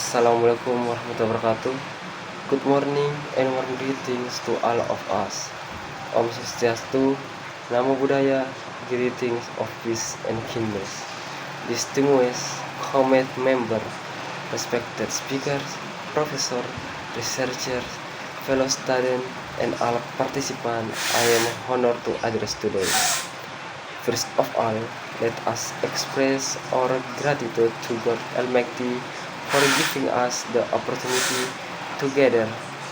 Assalamualaikum warahmatullahi wabarakatuh. Good morning and warm greetings to all of us. Om Swastiastu, Namo Buddhaya, greetings of peace and kindness. Distinguished committee member, respected speakers, professor, researchers, fellow students, and all participants, I am honored to address today. First of all, let us express our gratitude to God Almighty for giving us the opportunity to gather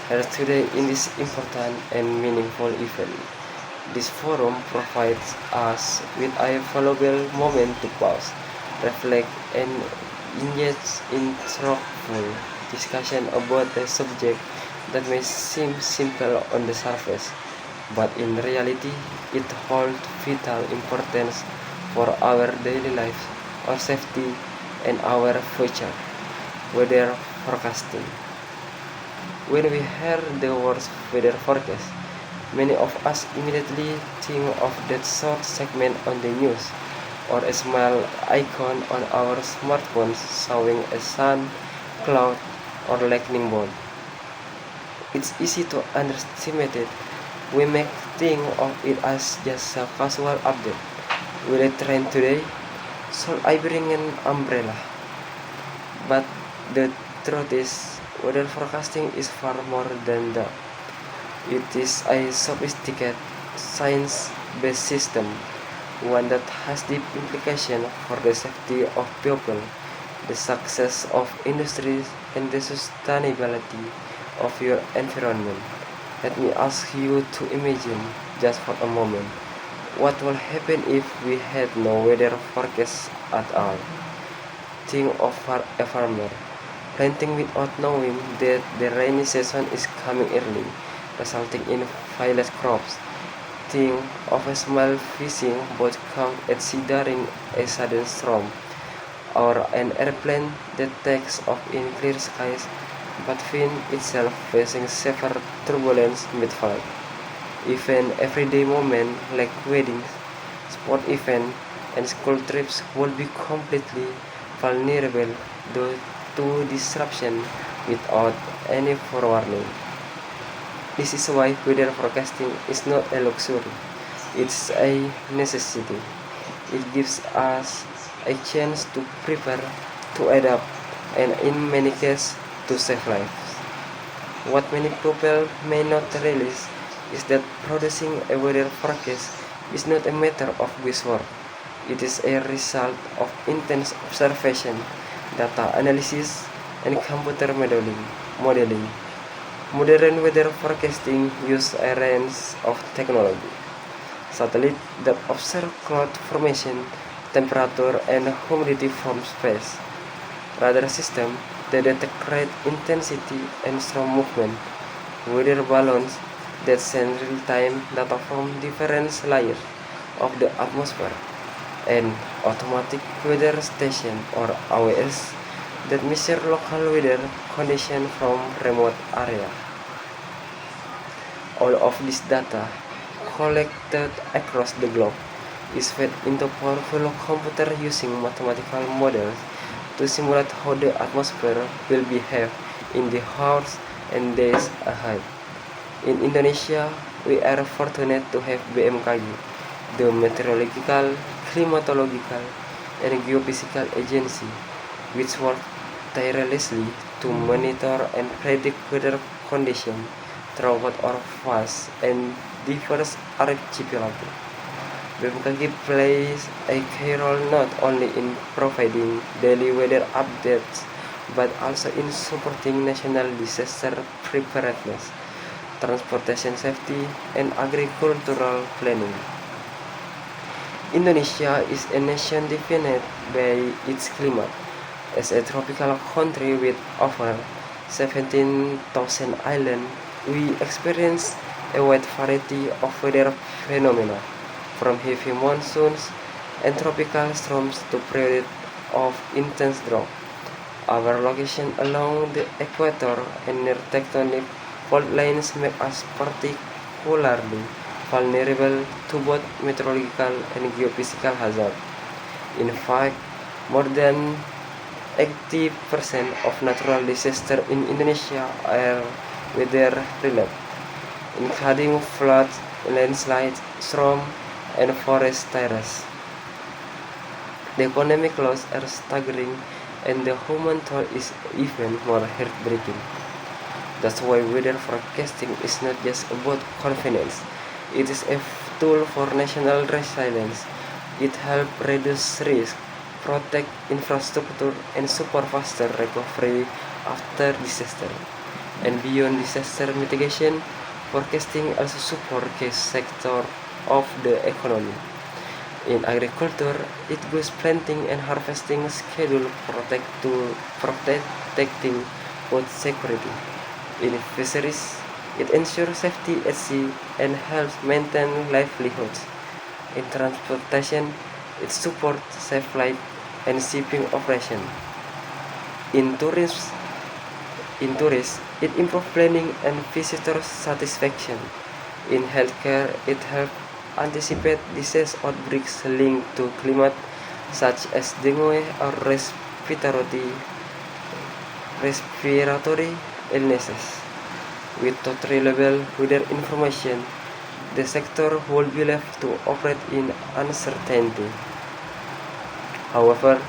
here today in this important and meaningful event. This forum provides us with a valuable moment to pause, reflect, and engage in thoughtful discussion about a subject that may seem simple on the surface, but in reality it holds vital importance for our daily life, our safety, and our future. Weather forecasting. When we hear the words weather forecast, many of us immediately think of that short segment on the news or a small icon on our smartphones showing a sun, cloud, or lightning bolt. It's easy to underestimate it. We may think of it as just a casual update. Will it rain today? Shall I bring an umbrella? But the truth is, weather forecasting is far more than that. It is a sophisticated, science-based system, one that has deep implications for the safety of people, the success of industries, and the sustainability of your environment. Let me ask you to imagine, just for a moment, what will happen if we had no weather forecast at all. Think of a farmer planting without knowing that the rainy season is coming early, resulting in failed crops. Think of a small fishing boat caught at sea during a sudden storm, or an airplane that takes off in clear skies but finds itself facing severe turbulence mid-flight. Even everyday moments like weddings, sport events, and school trips will be completely vulnerable due to disruption without any forewarning. This is why weather forecasting is not a luxury, it's a necessity. It gives us a chance to prepare, to adapt, and in many cases, to save lives. What many people may not realize is that producing a weather forecast is not a matter of guesswork. It is a result of intense observation, data analysis, and computer modeling. Modern weather forecasting uses a range of technology. Satellites that observe cloud formation, temperature, and humidity from space. Radar systems that detect rate, intensity, and storm movement. Weather balloons that send real-time data from different layers of the atmosphere, and automatic weather station or AWS that measure local weather conditions from remote area. All of this data, collected across the globe, is fed into powerful computer using mathematical models to simulate how the atmosphere will behave in the hours and days ahead. In Indonesia, we are fortunate to have BMKG, the Meteorological, Climatological, and Geophysical Agency, which work tirelessly to monitor and predict weather conditions throughout our vast and diverse archipelago. BMKG plays a key role not only in providing daily weather updates but also in supporting national disaster preparedness, transportation safety, and agricultural planning. Indonesia is a nation defined by its climate. As a tropical country with over 17,000 islands, we experience a wide variety of weather phenomena, from heavy monsoons and tropical storms to periods of intense drought. Our location along the equator and near tectonic fault lines make us particularly vulnerable to both meteorological and geophysical hazards. In fact, more than 80% of natural disasters in Indonesia are weather-related, including floods, landslides, storms, and forest fires. The economic loss are staggering, and the human toll is even more heartbreaking. That's why weather forecasting is not just about convenience. It is a tool for national resilience. It helps reduce risk, protect infrastructure, and support faster recovery after disaster. And beyond disaster mitigation, forecasting also supports key sector of the economy. In agriculture, it goes planting and harvesting schedule protecting food security. In fisheries, it ensures safety at sea and helps maintain livelihoods. In transportation, it supports safe flight and shipping operation. In tourism, it improves planning and visitor satisfaction. In healthcare, it helps anticipate disease outbreaks linked to climate, such as dengue or respiratory illnesses. With totally reliable weather information, the sector would be left to operate in uncertainty. However,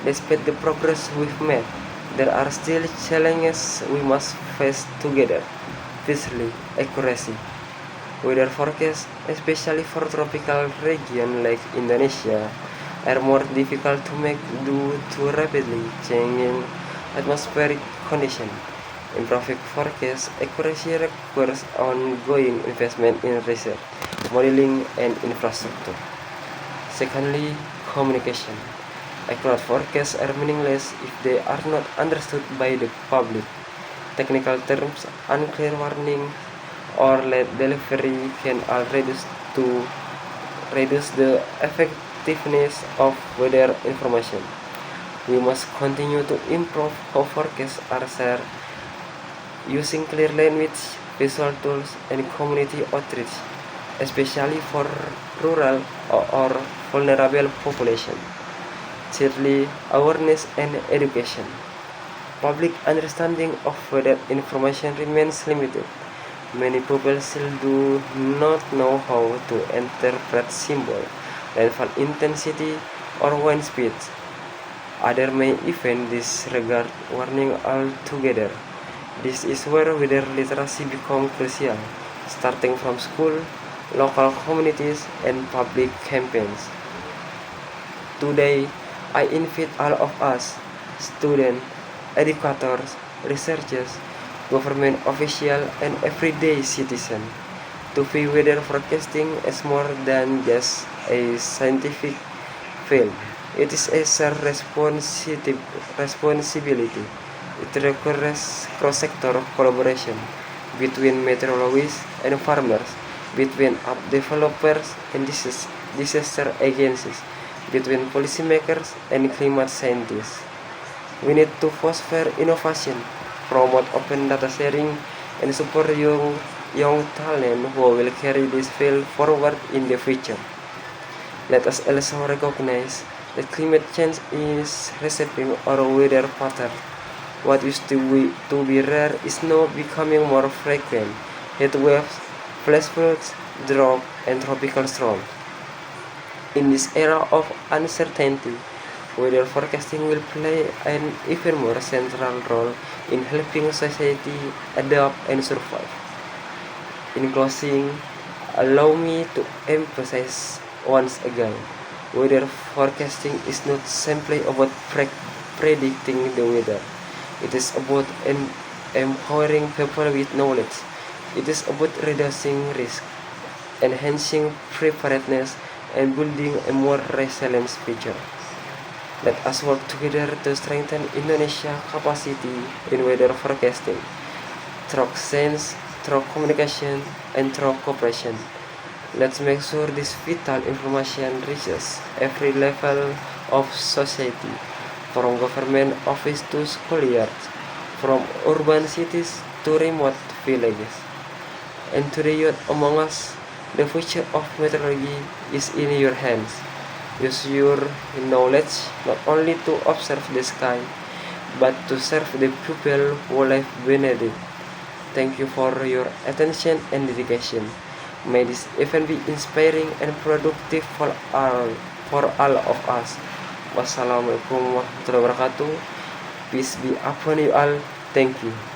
despite the progress we've made, there are still challenges we must face together. Firstly, accuracy. Weather forecasts, especially for tropical regions like Indonesia, are more difficult to make due to rapidly changing atmospheric conditions. Improving forecast accuracy requires ongoing investment in research, modeling, and infrastructure. Secondly, communication. Accurate forecasts are meaningless if they are not understood by the public. Technical terms, unclear warning, or late delivery can all reduce the effectiveness of weather information. We must continue to improve how forecasts are shared using clear language, visual tools, and community outreach, especially for rural or vulnerable population. Thirdly, awareness and education. Public understanding of weather information remains limited. Many people still do not know how to interpret symbols, rainfall intensity, or wind speeds. Others may even disregard warning altogether. This is where weather literacy becomes crucial, starting from school, local communities, and public campaigns. Today, I invite all of us, students, educators, researchers, government officials, and everyday citizens, to view weather forecasting as more than just a scientific field. It is a shared responsibility. It requires cross-sector collaboration between meteorologists and farmers, between app developers and disaster agencies, between policymakers and climate scientists. We need to foster innovation, promote open data sharing, and support young talent who will carry this field forward in the future. Let us also recognize that climate change is reshaping our weather pattern. What used to be rare is now becoming more frequent. Heat waves, flash floods, drought, and tropical storms. In this era of uncertainty, weather forecasting will play an even more central role in helping society adapt and survive. In closing, allow me to emphasize once again, weather forecasting is not simply about predicting the weather. It is about empowering people with knowledge. It is about reducing risk, enhancing preparedness, and building a more resilient future. Let us work together to strengthen Indonesia's capacity in weather forecasting through science, through communication, and through cooperation. Let's make sure this vital information reaches every level of society, from government office to schoolyards, from urban cities to remote villages. And to the youth among us, the future of meteorology is in your hands. Use your knowledge not only to observe the sky, but to serve the people who live beneath it. Thank you for your attention and dedication. May this event be inspiring and productive for all of us. Wassalamualaikum warahmatullahi wabarakatuh. Peace be upon you all. Thank you.